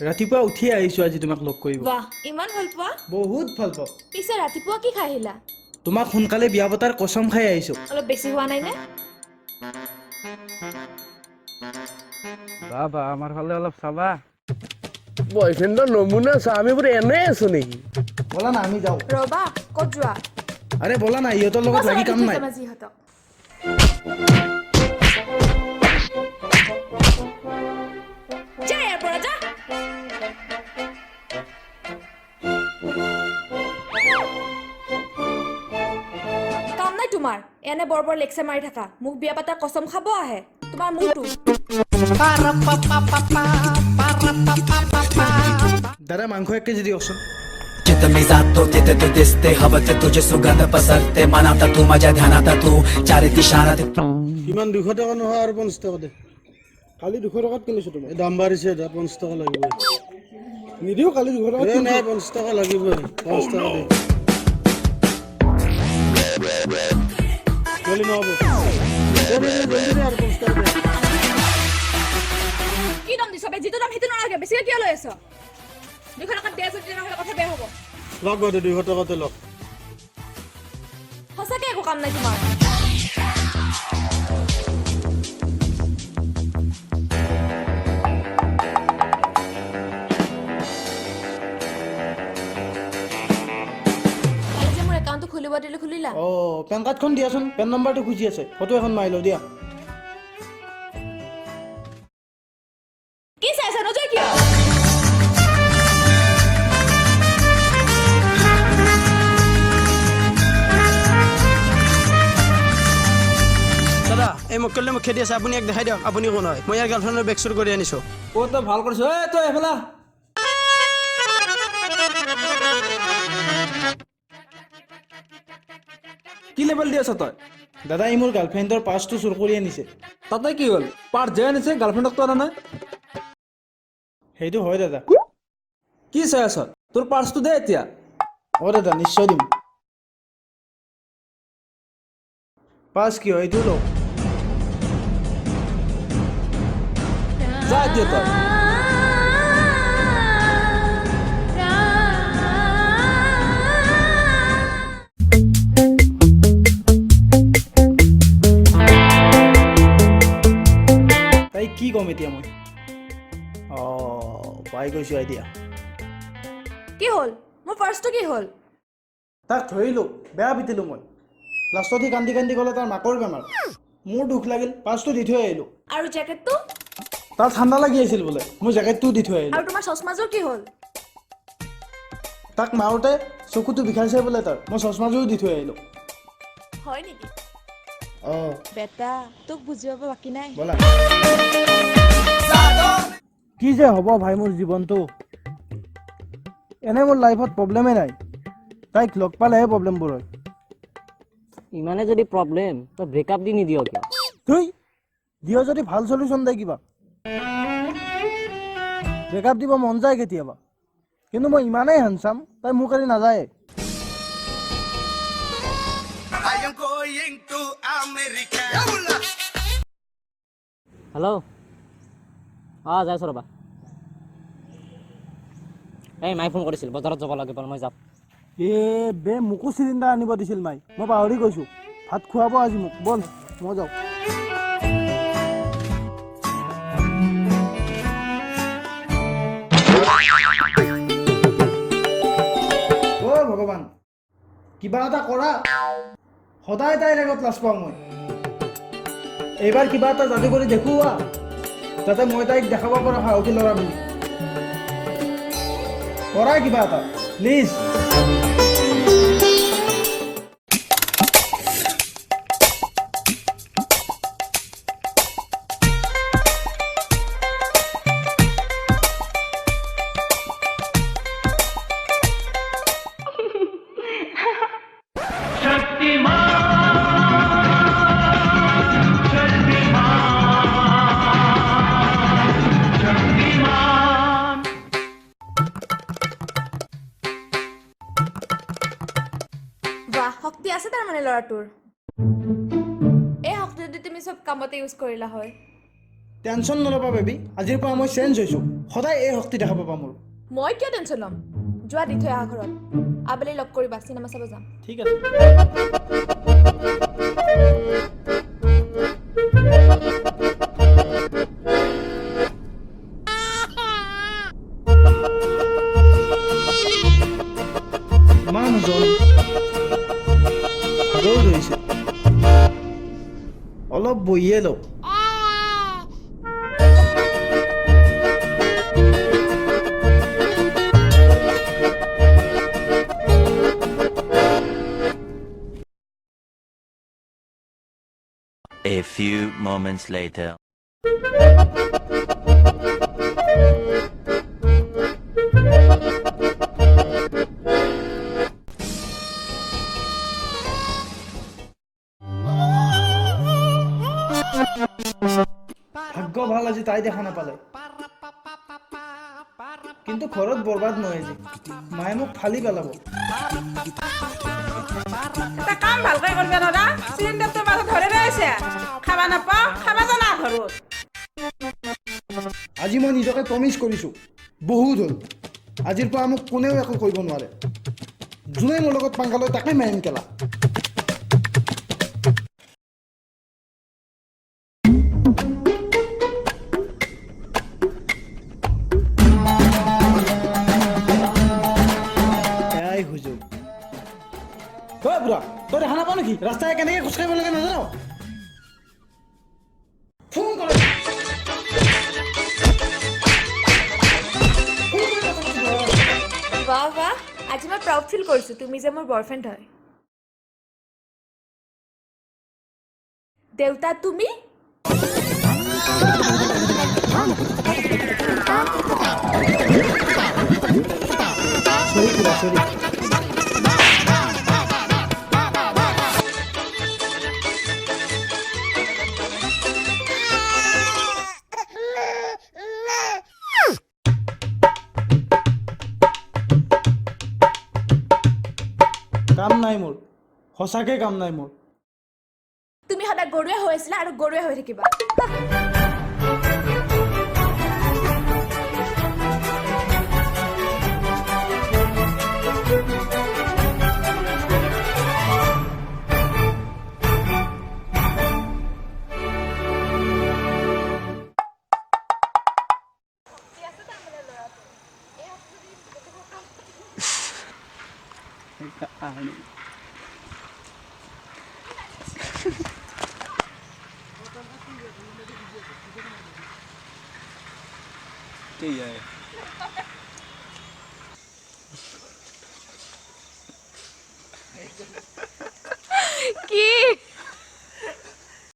ৰাতিপুৱা উঠি আহিছো আজি তোমাক লগ কৰিব। বাহ ইমান ভাল পোৱা? বহুত ভাল পাওঁ। পিছে ৰাতিপুৱা কি খাই আহিলা? তোমাক সোনকালে বিয়া পতাৰ কসম খাই আহিছো। অলপ বেছি হোৱা নাই নে? বাবা আমাৰ ফালে অলপ চাবা। বয়ফ্ৰেণ্ডৰ নমুনা চা, আমি বোলে এনেই আছো নেকি? বলা না আমি যাওঁ। ৰবা ক'ত যোৱা? আৰে বলা না, ইহঁতৰ লগত লাগি কাম নাই। যিহঁতক যা ইয়াৰ পৰা যা। কাম নাই তোমাৰ, এনে বৰ বৰ লেকচাৰ মাৰি থাকা। মোক বিয়া পাতাৰ কসম খাব আহে তোমাৰ মুখটো। দাদা মাংস 1 কেজি দিয়কচোন। चित में जातो तिथे तू दिसते हवं ते तुझे सुगंध पसरते मनाता तू माझ्या ध्यानात तू चारी दिशात কিমান 200 টকা নহয় আৰু 50 টকা দে। কালি 200 টকাত কিনিছো তোমাক। দাম বাঢ়িছে, 50 টকা লাগিব। নিদিও কালি 200 টকা নাই, 50 টকা লাগিব। 50 টকা দে। চলি নহব। জলদি আৰু 50 টকা দে। কি দাম দিছ বে? যিটো দাম সেইটো নালাগে, বেছিকে কিয় লৈ আছ? 200 টকা দে যদি নহ'লে কথা বেয়া হ'ব। লগ গৈ 200 টকাতে লগ। সঁচাকে একো কাম নাই তোমাৰ। কালি যে মোৰ একাউণ্টটো খুলিব দিলে খুলিলা? পেন কাৰ্ডখন দিয়াচোন, পেন নম্বৰটো খুজি আছে। ফটো এখন মাৰি লওঁ দিয়া। কি চাইছা নজৰ কিয়? দাদা এই মক্কেলটো মোক খেদি আছে, আপুনি এক দেখাই দিয়ক আপুনি কোন হয়। মই ইয়াৰ গাৰ্লফ্ৰেণ্ডৰ বেগ চুৰ কৰি আনিছোঁ। অ' তই ভাল কৰিছ। তই এইফালে কি লেবেল দি আছ তই? দাদা ই মোৰ গাৰ্লফ্ৰেণ্ডৰ পাৰ্চটো চুৰ কৰি আনিছে। তাতে কি হ'ল? পাৰ যে আনিছে গাৰ্লফ্ৰেণ্ডকতো আনা নাই। সেইটো হয় দাদা। কি চাই আছ? তোৰ পাৰ্চটো দে এতিয়া। দাদা নিশ্চয় দিম। পাৰ্চ কি হয় এইটো লওক। যা এতিয়া তই। তাই কি ক'ম এতিয়া মই? পাই গৈছো আইডিয়া। কি হ'ল? মোৰ পাৰ্চটো কি হ'ল? তাক ধৰিলোঁ, বেয়া পিটিলোঁ মই। লাষ্টত সি কান্দি কান্দি গ'লে তাৰ মাকৰ বেমাৰ। মোৰ দুখ লাগিল, পাৰ্চটো দি থৈ আহিলোঁ। আৰু জেকেটটো? তাৰ ঠাণ্ডা লাগি আছিল বোলে, মই জেকেটটোও দি থৈ আহিলোঁ। আৰু তোমাৰ চশমাযোৰ কি হ'ল? তাক মাৰোঁতে চকুটো বিষাইছে বোলে তাৰ, মই চশমাযোৰো দি থৈ আহিলোঁ। হয় নেকি? অঁ বেটা তোক বুজিব বাকী নাই। ব'লা। কি যে হ'ব ভাই মোৰ জীৱনটো। এনে মোৰ লাইফত প্ৰব্লেমেই নাই, তাইক লগ পালেহে প্ৰব্লেমবোৰ হয়। ইমানে যদি প্ৰব্লেম তই ব্ৰেকআপ দি নিদিয় কিয়? তুই দিয় যদি ভাল চলিউশ্যন দে কিবা। ব্ৰেকআপ দিব মন যায় কেতিয়াবা, কিন্তু মই ইমানেই হেণ্ডচাম, তাই মোৰ কালি নাযায়। হেল্ল' যাইছোঁ ৰ'বা। এই মায়ে ফোন কৰিছিল, বজাৰত যাব লাগে মই যাম। মোকো চিলিণ্ডাৰ আনিব দিছিল মাই, মই পাহৰি গৈছোঁ। ভাত খুৱাব আজি মোক, বল মই যাওঁ। ভগৱান কিবা এটা কৰা, সদায় তাইৰ আগত লাজ পাওঁ মই। এইবাৰ কিবা এটা যাদু কৰি দেখুওৱা, যাতে মই তাইক দেখাব পৰা সাহসী ল'ৰা বুলি। কৰা কিবা এটা প্লিজ। বাহ শক্তি আছে তাৰ মানে ল'ৰাটোৰ। এই শক্তিটো তুমি চব কামতে ইউজ কৰিলা হয়। টেনশ্যন নল'বা বেবী, আজিৰ পৰা মই চেঞ্জ হৈছোঁ, সদায় এই শক্তি দেখা পাবা মোৰ। মই কিয় টেনশ্যন ল'ম? যোৱা দি থৈ আহা ঘৰত, আবেলি লগ কৰিবা, চিনেমা চাব যাম। ঠিক আছে। ইমান ওজন, ভাগৰ ধৰিছে, অলপ বহিয়ে লওক। A few moments later. ভাগ্য ভাল আজি তাই দেখা নাপালে, কিন্তু ঘৰত বৰবাদ নহয় আজি, মায়ে মোক ফালি পেলাব। এটা কাম ভালকৈ কৰিব দাদা, চিলিণ্ডাৰটো মাজত ধৰি ৰৈছে, খাবা নাপাওঁ, খাবা জানা ঘৰত। আজি মই নিজকে প্ৰমিছ কৰিছোঁ, বহুত হ'ল, আজিৰ পৰা মোক কোনেও একো কৰিব নোৱাৰে, যোনে মোৰ লগত পাংগা লয় তাকে মাৰিম কেলা। এয়াই সুযোগ। তই বুঢ়া, তই দেখা নাপাৱ নেকি ৰাস্তাই কেনেকৈ খোজকাঢ়িব লাগে নাজানো? ফোন কৰে। বাহ বাহ, আজি মই প্ৰাউড ফিল কৰিছোঁ, তুমি যে মোৰ বয়ফ্ৰেণ্ড হয়। দেউতা তুমি? চৰি খুৰা, চৰি। কাম নাই মোৰ, সঁচাকৈ কাম নাই মোৰ। তুমি সদায় গৰুৱে হৈ আছিলা আৰু গৰুৱে হৈ থাকিবা। ঠিক আছে